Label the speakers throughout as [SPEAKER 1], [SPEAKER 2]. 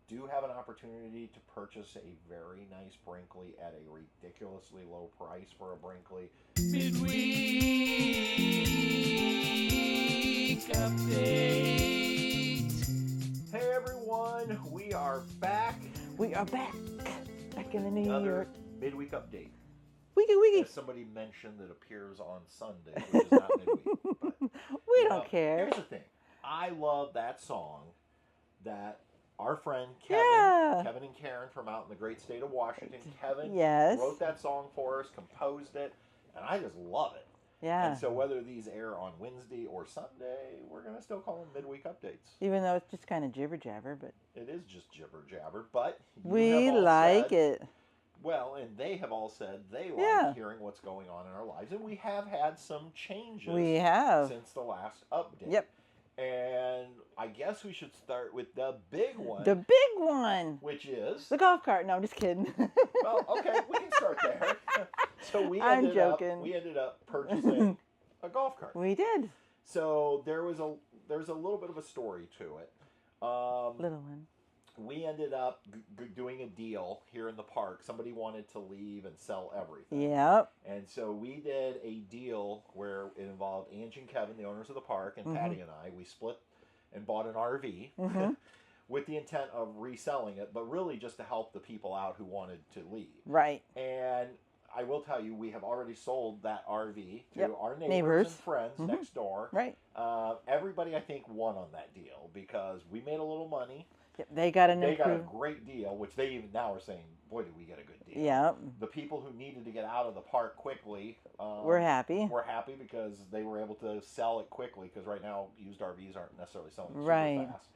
[SPEAKER 1] do have an opportunity to purchase a very nice Brinkley at a ridiculously low price for a Brinkley. Midweek update. Hey everyone, we are back.
[SPEAKER 2] We are back. Back in the New
[SPEAKER 1] Another
[SPEAKER 2] York.
[SPEAKER 1] midweek update.
[SPEAKER 2] Wiggy.
[SPEAKER 1] As somebody mentioned, that appears on Sunday, which is not midweek. But,
[SPEAKER 2] We don't care.
[SPEAKER 1] Here's the thing. I love that song that our friend Kevin and Karen from out in the great state of Washington, Kevin wrote that song for us, composed it, and I just love it.
[SPEAKER 2] Yeah.
[SPEAKER 1] And so whether these air on Wednesday or Sunday, we're going to still call them midweek updates.
[SPEAKER 2] Even though it's just kind of jibber jabber, but
[SPEAKER 1] it is just jibber jabber, but
[SPEAKER 2] we like it.
[SPEAKER 1] Well, and they have all said they like hearing what's going on in our lives, and we have had some changes.
[SPEAKER 2] We have
[SPEAKER 1] since the last update.
[SPEAKER 2] Yep.
[SPEAKER 1] And I guess we should start with the big one.
[SPEAKER 2] The big one,
[SPEAKER 1] which is
[SPEAKER 2] the golf cart. No, I'm just kidding.
[SPEAKER 1] Well, okay, we can start there. So we ended up purchasing a golf cart.
[SPEAKER 2] We did.
[SPEAKER 1] So there's a little bit of a story to it.
[SPEAKER 2] Little one.
[SPEAKER 1] We ended up doing a deal here in the park. Somebody wanted to leave and sell everything.
[SPEAKER 2] Yep.
[SPEAKER 1] And so we did a deal where it involved Angie and Kevin, the owners of the park, and Patty and I. We split and bought an RV with the intent of reselling it, but really just to help the people out who wanted to leave.
[SPEAKER 2] Right.
[SPEAKER 1] And I will tell you, we have already sold that RV to our neighbors and friends next door.
[SPEAKER 2] Right.
[SPEAKER 1] Everybody, I think, won on that deal because we made a little money.
[SPEAKER 2] Yep, they got a
[SPEAKER 1] great deal, which they even now are saying, boy, did we get a good deal.
[SPEAKER 2] Yeah.
[SPEAKER 1] The people who needed to get out of the park quickly
[SPEAKER 2] we're happy.
[SPEAKER 1] We're happy because they were able to sell it quickly because right now used RVs aren't necessarily selling super fast.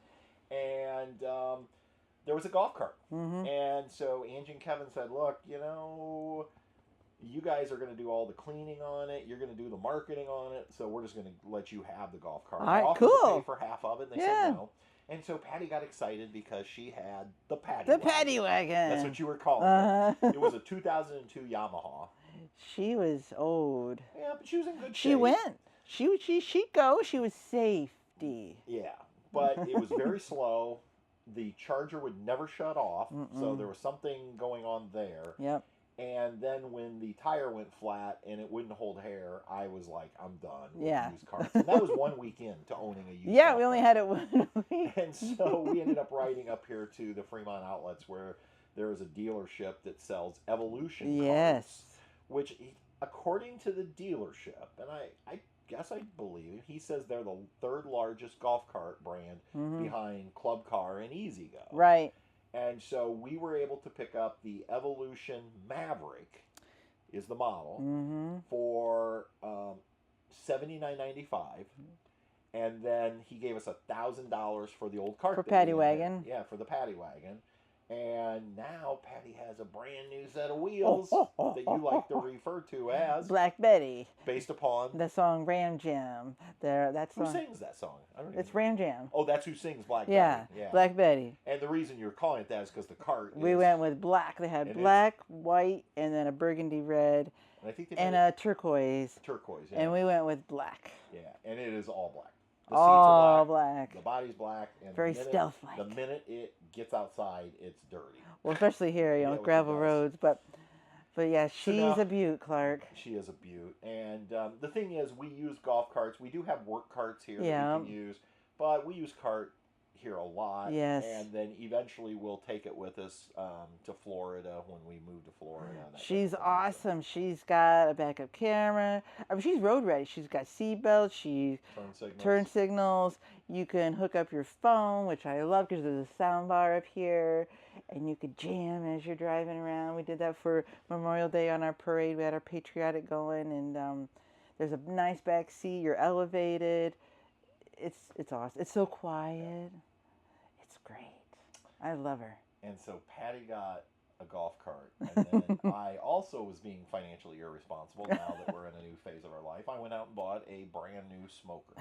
[SPEAKER 1] And there was a golf cart. And so Angie and Kevin said, look, you guys are going to do all the cleaning on it. You're going to do the marketing on it. So we're just going to let you have the golf cart.
[SPEAKER 2] All right, cool.
[SPEAKER 1] To pay for half of it. And they said no. And so Patty got excited because she had the paddy wagon.
[SPEAKER 2] The paddy wagon.
[SPEAKER 1] That's what you were calling it. It was a 2002 Yamaha.
[SPEAKER 2] She was old.
[SPEAKER 1] Yeah, but she was in good shape.
[SPEAKER 2] She went. She'd go. She was safety.
[SPEAKER 1] Yeah, but it was very slow. The charger would never shut off, so there was something going on there.
[SPEAKER 2] Yep.
[SPEAKER 1] And then when the tire went flat and it wouldn't hold hair, I was like, I'm done with used carts. And that was 1 weekend to owning a used car.
[SPEAKER 2] Yeah, we only had it 1 week.
[SPEAKER 1] And so we ended up riding up here to the Fremont Outlets where there is a dealership that sells Evolution carts. Which, according to the dealership, and I guess I believe it, he says they're the third largest golf cart brand behind Club Car and E-Z GO.
[SPEAKER 2] Right.
[SPEAKER 1] And so we were able to pick up the Evolution Maverick, is the model, for $79.95, and then he gave us $1,000 for the old cart
[SPEAKER 2] for paddy wagon.
[SPEAKER 1] Yeah, for the paddy wagon. And now Patty has a brand new set of wheels that you like to refer to as
[SPEAKER 2] Black Betty,
[SPEAKER 1] based upon
[SPEAKER 2] the song Ram Jam. That song.
[SPEAKER 1] Who sings that song?
[SPEAKER 2] It's Ram Jam.
[SPEAKER 1] Oh, that's who sings Black Betty.
[SPEAKER 2] Yeah, Black Betty.
[SPEAKER 1] And the reason you're calling it that is because the cart.
[SPEAKER 2] We went with black. They had black, white, and then a burgundy red,
[SPEAKER 1] and I think
[SPEAKER 2] a turquoise.
[SPEAKER 1] Turquoise, yeah.
[SPEAKER 2] And we went with black.
[SPEAKER 1] Yeah, and it is all black.
[SPEAKER 2] The seats are black.
[SPEAKER 1] The body's black. And
[SPEAKER 2] very stealth-like.
[SPEAKER 1] The minute it gets outside, it's dirty.
[SPEAKER 2] Well, especially here, gravel roads. But yeah, she's a beaut, Clark.
[SPEAKER 1] She is a beaut. And the thing is, we use golf carts. We do have work carts here that we can use. But we use cart here a lot.
[SPEAKER 2] Yes.
[SPEAKER 1] And then eventually we'll take it with us to Florida when we move to Florida.
[SPEAKER 2] She's awesome. She's got a backup camera. I mean, she's road ready. She's got seatbelts. Turn signals. You can hook up your phone, which I love because there's a sound bar up here. And you could jam as you're driving around. We did that for Memorial Day on our parade. We had our patriotic going. And there's a nice back seat. You're elevated. It's awesome. It's so quiet. It's great. I love her.
[SPEAKER 1] And so Patty got a golf cart. And then I also was being financially irresponsible now that we're in a new phase of our life. I went out and bought a brand new smoker.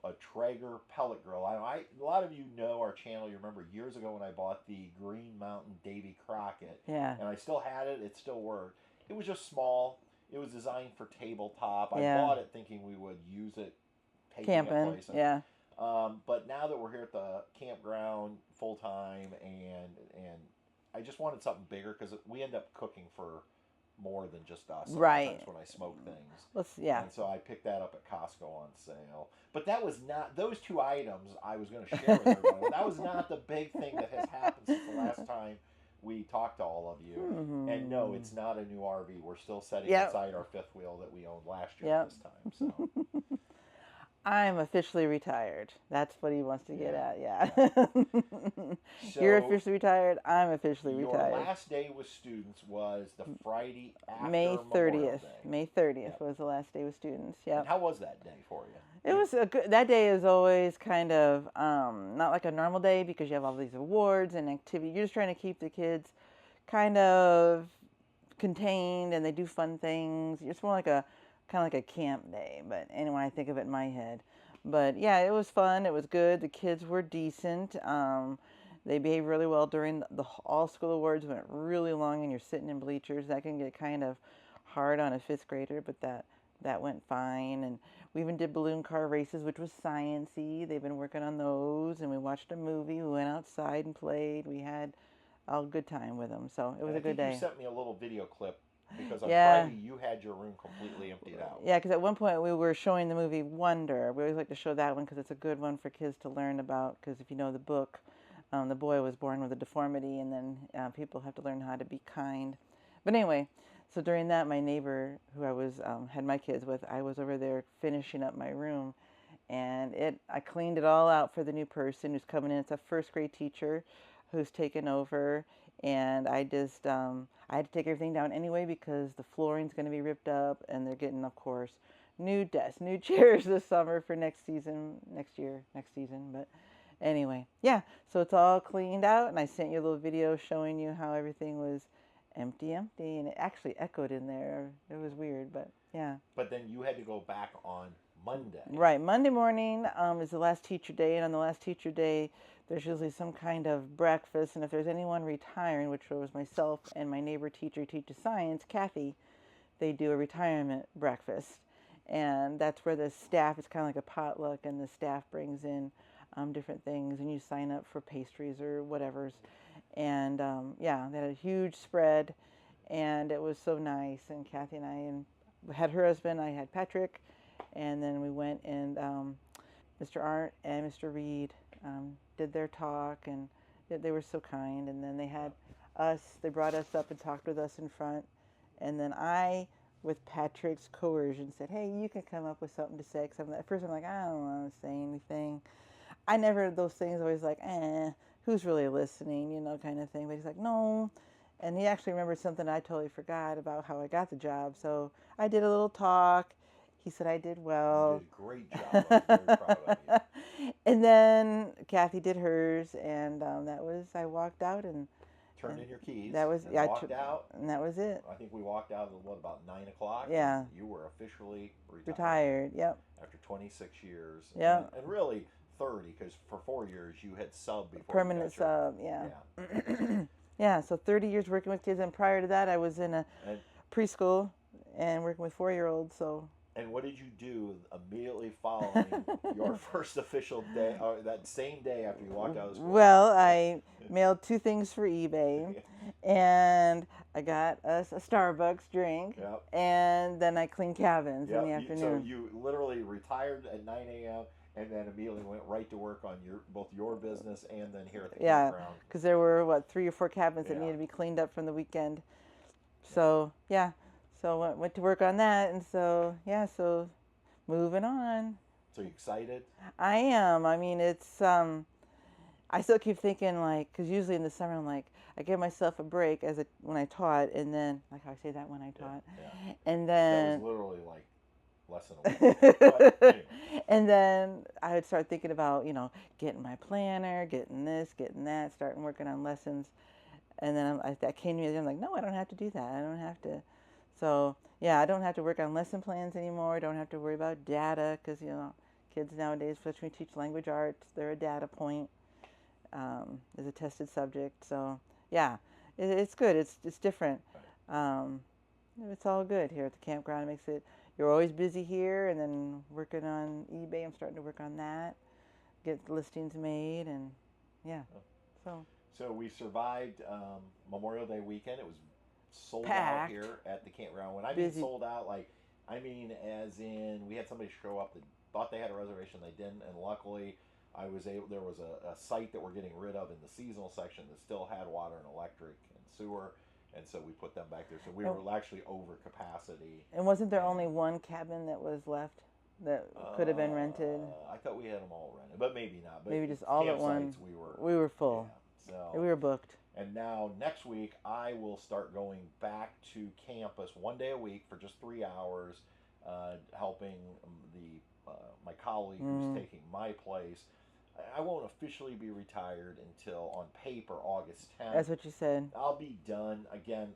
[SPEAKER 1] A Traeger pellet grill. A lot of you know our channel. You remember years ago when I bought the Green Mountain Davy Crockett.
[SPEAKER 2] Yeah.
[SPEAKER 1] And I still had it. It still worked. It was just small. It was designed for tabletop. I bought it thinking we would use it
[SPEAKER 2] camping. Yeah.
[SPEAKER 1] But now that we're here at the campground full time, and I just wanted something bigger because we end up cooking for more than just us.
[SPEAKER 2] Right.
[SPEAKER 1] Sometimes when I smoke things.
[SPEAKER 2] Yeah.
[SPEAKER 1] And so I picked that up at Costco on sale. But that was not, those two items I was going to share with everyone. That was not the big thing that has happened since the last time we talked to all of you.
[SPEAKER 2] Mm-hmm.
[SPEAKER 1] And no, it's not a new RV. We're still setting inside our fifth wheel that we owned last year at this time. So.
[SPEAKER 2] I'm officially retired. That's what he wants to get at, yeah.
[SPEAKER 1] So
[SPEAKER 2] you're officially retired. I'm officially retired.
[SPEAKER 1] Your last day with students was the Friday after
[SPEAKER 2] May 30th.
[SPEAKER 1] Day.
[SPEAKER 2] May 30th was the last day with students, yeah.
[SPEAKER 1] And how was that day for you?
[SPEAKER 2] It was a good, that day is always kind of not like a normal day because you have all these awards and activity. You're just trying to keep the kids kind of contained and they do fun things. It's more like a kind of like a camp day, but anyway, I think of it in my head. But yeah, it was fun. It was good. The kids were decent. They behaved really well during the all school awards. Went really long, and you're sitting in bleachers. That can get kind of hard on a fifth grader, but that went fine. And we even did balloon car races, which was science-y. They've been working on those, and we watched a movie. We went outside and played. We had a good time with them, so it was a good day.
[SPEAKER 1] You sent me a little video clip. Because on Friday, you had your room completely emptied out.
[SPEAKER 2] Yeah, because at one point we were showing the movie Wonder. We always like to show that one because it's a good one for kids to learn about. Because if you know the book, the boy was born with a deformity, and then people have to learn how to be kind. But anyway, so during that, my neighbor, who I was had my kids with, I was over there finishing up my room, and I cleaned it all out for the new person who's coming in. It's a first grade teacher who's taken over. And I just, I had to take everything down anyway because the flooring's going to be ripped up and they're getting, of course, new desks, new chairs this summer for next season. But anyway, yeah, so it's all cleaned out and I sent you a little video showing you how everything was empty, and it actually echoed in there. It was weird, but yeah.
[SPEAKER 1] But then you had to go back on Monday.
[SPEAKER 2] Right, Monday morning is the last teacher day, and on the last teacher day, there's usually some kind of breakfast, and if there's anyone retiring, which was myself and my neighbor teacher who teaches science, Kathy, they do a retirement breakfast. And that's where the staff, it's kind of like a potluck, and the staff brings in different things, and you sign up for pastries or whatever's. And yeah, they had a huge spread, and it was so nice. And Kathy and I had her husband, I had Patrick, and then we went and Mr. Art and Mr. Reed did their talk, and they were so kind. And then they had us, they brought us up and talked with us in front. And then I, with Patrick's coercion, said, hey, you can come up with something to say. Because at first I'm like, I don't want to say anything. I never, those things always like, who's really listening, you know, kind of thing. But he's like, no. And he actually remembered something I totally forgot about how I got the job. So I did a little talk. He said I did well.
[SPEAKER 1] You did a great job. I'm very proud of you.
[SPEAKER 2] And then Kathy did hers, and that was, I walked out and
[SPEAKER 1] turned in your keys.
[SPEAKER 2] That was,
[SPEAKER 1] yeah. Walked out,
[SPEAKER 2] and that was it.
[SPEAKER 1] I think we walked out at about 9 o'clock.
[SPEAKER 2] Yeah.
[SPEAKER 1] You were officially
[SPEAKER 2] retired. Yep.
[SPEAKER 1] After 26 years.
[SPEAKER 2] Yeah.
[SPEAKER 1] And really 30, because for 4 years you had sub before.
[SPEAKER 2] Permanent sub. Yeah. Yeah. So 30 years working with kids, and prior to that, I was in a preschool and working with 4-year-olds. So.
[SPEAKER 1] And what did you do immediately following your first official day, or that same day after you walked out of school?
[SPEAKER 2] Well, I mailed 2 things for eBay, and I got us a Starbucks drink, and then I cleaned cabins in the afternoon.
[SPEAKER 1] So you literally retired at 9 a.m. and then immediately went right to work on both your business and then here at the campground.
[SPEAKER 2] Yeah, because there were 3 or 4 cabins that needed to be cleaned up from the weekend. So yeah. So went to work on that, and so, yeah, so moving on.
[SPEAKER 1] So you excited?
[SPEAKER 2] I am. I mean, it's, I still keep thinking, like, because usually in the summer, I'm like, I give myself a break when I taught, and then, like how I say that when I taught.
[SPEAKER 1] Yeah.
[SPEAKER 2] And then.
[SPEAKER 1] That was literally like less than a week. Anyway.
[SPEAKER 2] And then I would start thinking about, you know, getting my planner, getting this, getting that, starting working on lessons. And then that came to me, and I'm like, no, I don't have to do that. I don't have to. So, yeah, I don't have to work on lesson plans anymore. I don't have to worry about data because, you know, kids nowadays, especially when we teach language arts, they're a data point as a tested subject. So, yeah, it's good. It's different. It's all good here at the campground. It makes it, you're always busy here, and then working on eBay. I'm starting to work on that, get listings made, and, yeah.
[SPEAKER 1] So we survived Memorial Day weekend. It was sold
[SPEAKER 2] Packed.
[SPEAKER 1] out here at the campground. When I mean sold out, like I mean as in we had somebody show up that thought they had a reservation, they didn't, and luckily I was able. There was a site that we're getting rid of in the seasonal section that still had water and electric and sewer, and so we put them back there. So we were actually over capacity.
[SPEAKER 2] And wasn't there only one cabin that was left that could have been rented?
[SPEAKER 1] I thought we had them all rented, but maybe not. But
[SPEAKER 2] maybe just all at once. We were full.
[SPEAKER 1] Yeah,
[SPEAKER 2] so we were booked.
[SPEAKER 1] And now next week I will start going back to campus 1 day a week for just 3 hours, helping my colleague who's taking my place. I won't officially be retired until, on paper, August 10th.
[SPEAKER 2] That's what you said.
[SPEAKER 1] I'll be done. Again,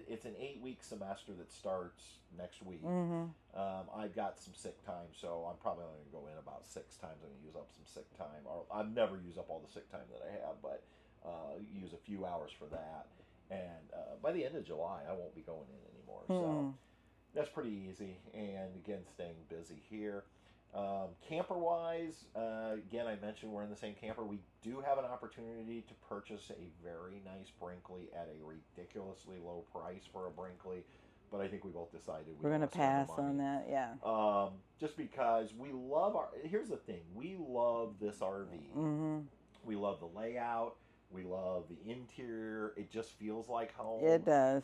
[SPEAKER 1] it's an 8-week semester that starts next week. I've got some sick time, so I'm probably only going to go in about 6 times. I'm going to use up some sick time. I've never used up all the sick time that I have, but use a few hours for that. And by the end of July, I won't be going in anymore. So that's pretty easy. And again, staying busy here. Camperwise, again, I mentioned we're in the same camper. We do have an opportunity to purchase a very nice Brinkley at a ridiculously low price for a Brinkley, but I think we both decided
[SPEAKER 2] we're going to pass on that, yeah.
[SPEAKER 1] Just because we love here's the thing, we love this RV. We love the layout. We love the interior. It just feels like home.
[SPEAKER 2] It does.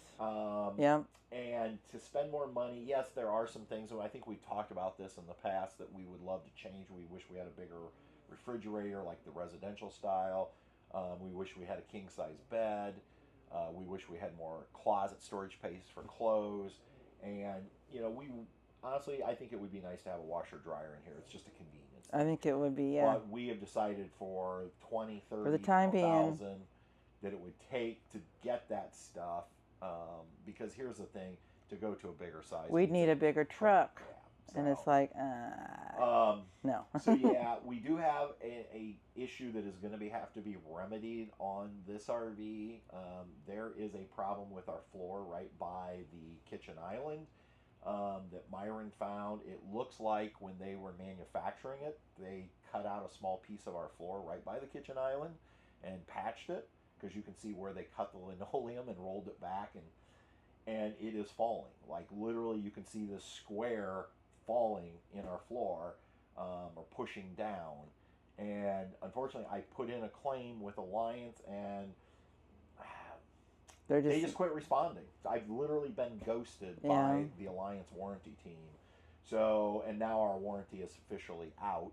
[SPEAKER 1] And to spend more money, yes, there are some things, and I think we've talked about this in the past, that we would love to change. We wish we had a bigger refrigerator like the residential style. We wish we had a king-size bed. We wish we had more closet storage space for clothes. And, honestly, I think it would be nice to have a washer-dryer in here. It's just a convenience.
[SPEAKER 2] I think it would be, yeah.
[SPEAKER 1] But we have decided for 20, 30,
[SPEAKER 2] for the time being,
[SPEAKER 1] that it would take to get that stuff. Because here's the thing, to go to a bigger size,
[SPEAKER 2] we'd need a bigger truck. So, and it's like, no.
[SPEAKER 1] So yeah, we do have a issue that is going to have to be remedied on this RV. There is a problem with our floor right by the kitchen island that Myron found. It looks like when they were manufacturing it, they cut out a small piece of our floor right by the kitchen island and patched it, because you can see where they cut the linoleum and rolled it back, and it is falling. Like literally, you can see this square falling in our floor, or pushing down. And unfortunately, I put in a claim with Alliance, and they just quit responding. I've literally been ghosted by the Alliance warranty team. So, and now our warranty is officially out.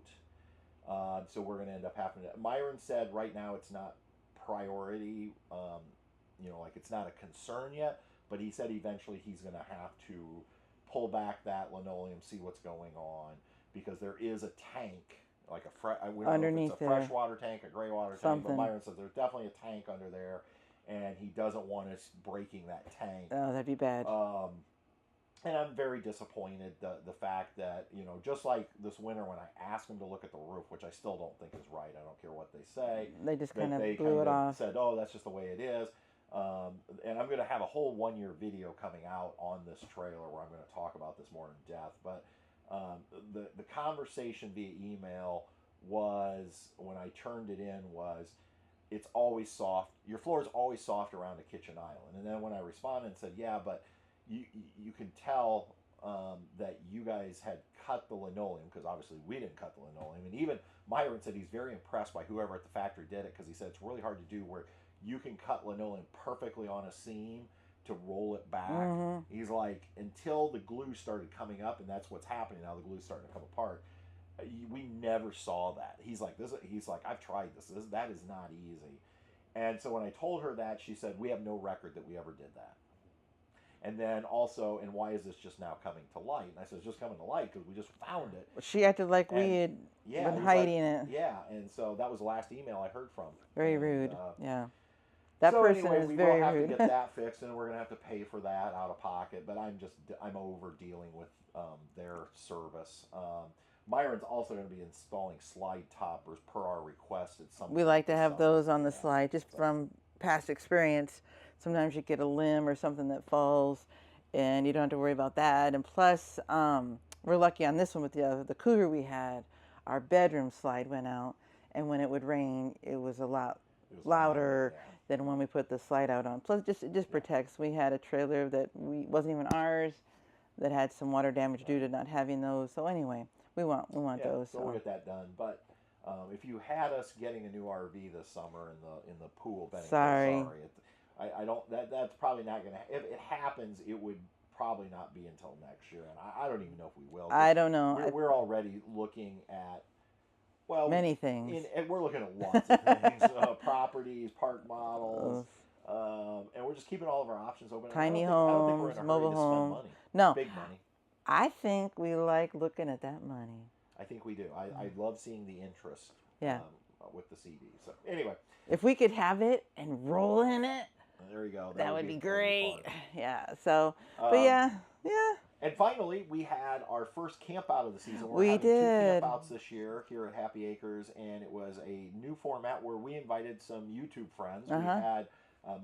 [SPEAKER 1] So we're going to end up having to. Myron said right now it's not priority, like it's not a concern yet, but he said eventually he's going to have to pull back that linoleum, see what's going on, because there is a tank, like we don't
[SPEAKER 2] underneath
[SPEAKER 1] know if it's a freshwater tank, a gray water tank, but Myron says there's definitely a tank under there, and he doesn't want us breaking that tank.
[SPEAKER 2] Oh, that'd be bad.
[SPEAKER 1] And I'm very disappointed the fact that, just like this winter when I asked them to look at the roof, which I still don't think is right. I don't care what they say.
[SPEAKER 2] They just kind of blew it off.
[SPEAKER 1] Said, oh, that's just the way it is. And I'm going to have a whole 1-year video coming out on this trailer where I'm going to talk about this more in depth. But the conversation via email was, when I turned it in, was, it's always soft. Your floor is always soft around the kitchen island. And then when I responded and said, yeah, but you can tell that you guys had cut the linoleum, because obviously we didn't cut the linoleum. And even Myron said he's very impressed by whoever at the factory did it, because he said it's really hard to do where you can cut linoleum perfectly on a seam to roll it back. He's like, until the glue started coming up, and that's what's happening now, the glue's starting to come apart, we never saw that. He's like, I've tried this. That is not easy. And so when I told her that, she said, we have no record that we ever did that. And then also, and why is this just now coming to light? And I said, it's just coming to light because we just found it.
[SPEAKER 2] She acted like we had been hiding it.
[SPEAKER 1] Yeah, and so that was the last email I heard from.
[SPEAKER 2] Very rude, yeah. That person is very rude. So anyway, we will have to get that fixed, and we're going to have to pay for that out of pocket. But I'm over dealing with their service. Myron's also going to be installing slide toppers per our request at some point. We like to have those on the slide, just from past experience. Sometimes you get a limb or something that falls, and you don't have to worry about that. And plus, we're lucky on this one with the Cougar we had. Our bedroom slide went out, and when it would rain, it was a lot louder than when we put the slide out on. Plus, it just protects. We had a trailer that wasn't even ours that had some water damage due to not having those. So anyway, we want those.
[SPEAKER 1] So we'll get that done. But if you had us getting a new RV this summer in the pool, sorry. I don't. That's probably not gonna. If it happens, it would probably not be until next year, and I don't even know if we will.
[SPEAKER 2] I don't know.
[SPEAKER 1] We're already looking at
[SPEAKER 2] many things.
[SPEAKER 1] We're looking at lots of things: properties, park models, and we're just keeping all of our options open.
[SPEAKER 2] Tiny homes,
[SPEAKER 1] I don't think we're in a hurry
[SPEAKER 2] mobile
[SPEAKER 1] to
[SPEAKER 2] homes.
[SPEAKER 1] spend money.
[SPEAKER 2] No,
[SPEAKER 1] big money.
[SPEAKER 2] I think we like looking at that money.
[SPEAKER 1] I think we do. I love seeing the interest.
[SPEAKER 2] Yeah.
[SPEAKER 1] With the CD. So anyway,
[SPEAKER 2] if we could have it and roll in it.
[SPEAKER 1] There you go.
[SPEAKER 2] That would be great. Yeah. So, but yeah.
[SPEAKER 1] And finally, we had our first camp out of the season.
[SPEAKER 2] We
[SPEAKER 1] having
[SPEAKER 2] did
[SPEAKER 1] 2 camp outs this year here at Happy Acres, and it was a new format where we invited some YouTube friends. We had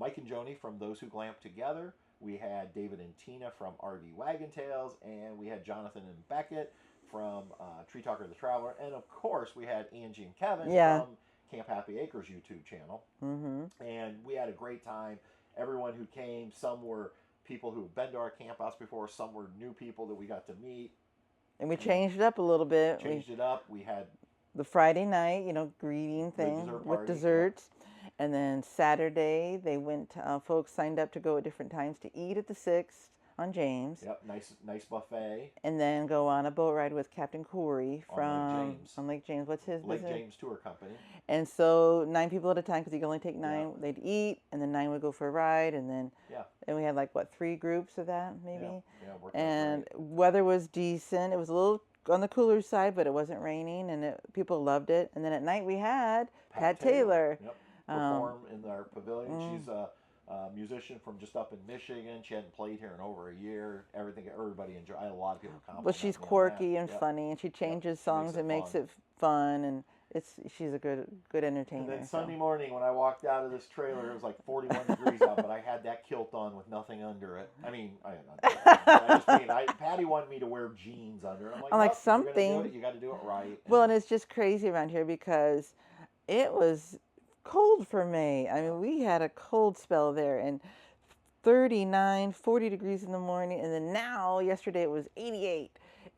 [SPEAKER 1] Mike and Joni from Those Who Glamp Together. We had David and Tina from RV Wagon Tales, and we had Jonathan and Beckett from Tree Talker the Traveler, and of course we had Angie and Kevin from Camp Happy Acres YouTube channel. And we had a great time. Everyone who came, some were people who have been to our campouts before, some were new people that we got to meet.
[SPEAKER 2] And we changed it up a little bit.
[SPEAKER 1] We had
[SPEAKER 2] the Friday night, greeting thing with desserts. And then Saturday, they went. Folks signed up to go at different times to eat at the 6th on James.
[SPEAKER 1] Yep, nice buffet.
[SPEAKER 2] And then go on a boat ride with Captain Corey from Lake James. What's his
[SPEAKER 1] Lake
[SPEAKER 2] business?
[SPEAKER 1] James Tour Company.
[SPEAKER 2] And so 9 people at a time, because you can only take 9. They'd eat, and then 9 would go for a ride, and then and we had 3 groups of that maybe. And weather was decent. It was a little on the cooler side, but it wasn't raining, and people loved it. And then at night we had Pat Taylor.
[SPEAKER 1] Yep. Perform in our pavilion. She's a musician from just up in Michigan. She hadn't played here in over a year. Everybody enjoyed. I had a lot of people compliment.
[SPEAKER 2] Well, she's quirky and funny, and she changes songs and makes it fun, and she's a good entertainer.
[SPEAKER 1] And then Sunday morning when I walked out of this trailer, it was 41 degrees out, but I had that kilt on with nothing under it. I mean, Patty wanted me to wear jeans under it. I'm like,
[SPEAKER 2] something.
[SPEAKER 1] You got to do it right.
[SPEAKER 2] Well, and it's just crazy around here because it was cold for May. I mean, we had a cold spell there, and 39, 40 degrees in the morning, and then now, yesterday it was 88.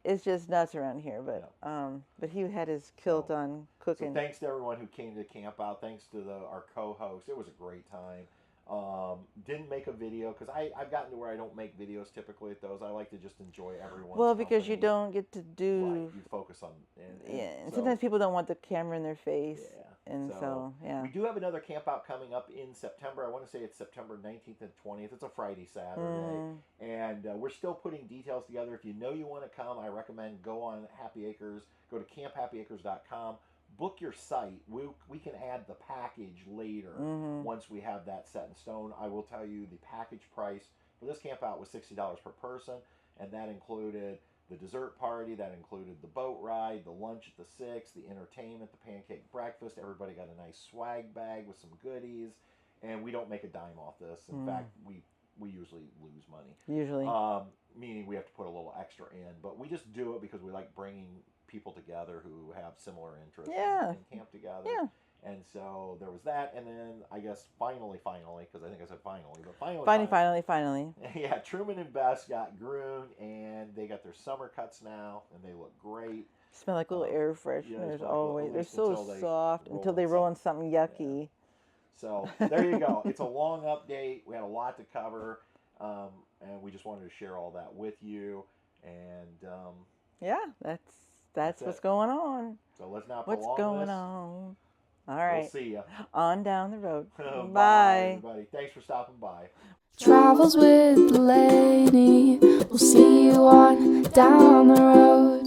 [SPEAKER 2] It's just nuts around here, but he had his kilt on cooking.
[SPEAKER 1] So thanks to everyone who came to camp out. Thanks to our co-host. It was a great time. Didn't make a video because I've gotten to where I don't make videos typically at those. I like to just enjoy everyone's
[SPEAKER 2] because you don't get to do.
[SPEAKER 1] Right, you focus on.
[SPEAKER 2] And sometimes people don't want the camera in their face. Yeah. And so
[SPEAKER 1] we do have another camp out coming up in September. I want to say it's September 19th and 20th. It's a Friday, Saturday. And we're still putting details together. If you know you want to come, I recommend go on Happy Acres. Go to camphappyacres.com. Book your site. We can add the package later once we have that set in stone. I will tell you the package price for this camp out was $60 per person, and that included the dessert party, that included the boat ride, the lunch at the 6, the entertainment, the pancake breakfast. Everybody got a nice swag bag with some goodies, and we don't make a dime off this. In fact, we usually lose money. Meaning we have to put a little extra in, but we just do it because we like bringing people together who have similar interests and camp together. Yeah. And so there was that, and then I guess finally, because I think I said finally, but finally. Yeah, Truman and Bess got groomed, and they got their summer cuts now, and they look great.
[SPEAKER 2] Smell like little air fresheners always. They're so soft until they roll in something yucky.
[SPEAKER 1] Yeah. So there you go. It's a long update. We had a lot to cover, and we just wanted to share all that with you. And that's what's going on. So let's not prolong
[SPEAKER 2] What's going on? All right.
[SPEAKER 1] We'll see ya.
[SPEAKER 2] On down the road.
[SPEAKER 1] Bye, everybody. Thanks for stopping by.
[SPEAKER 3] Travels with Delaney. We'll see you on down the road.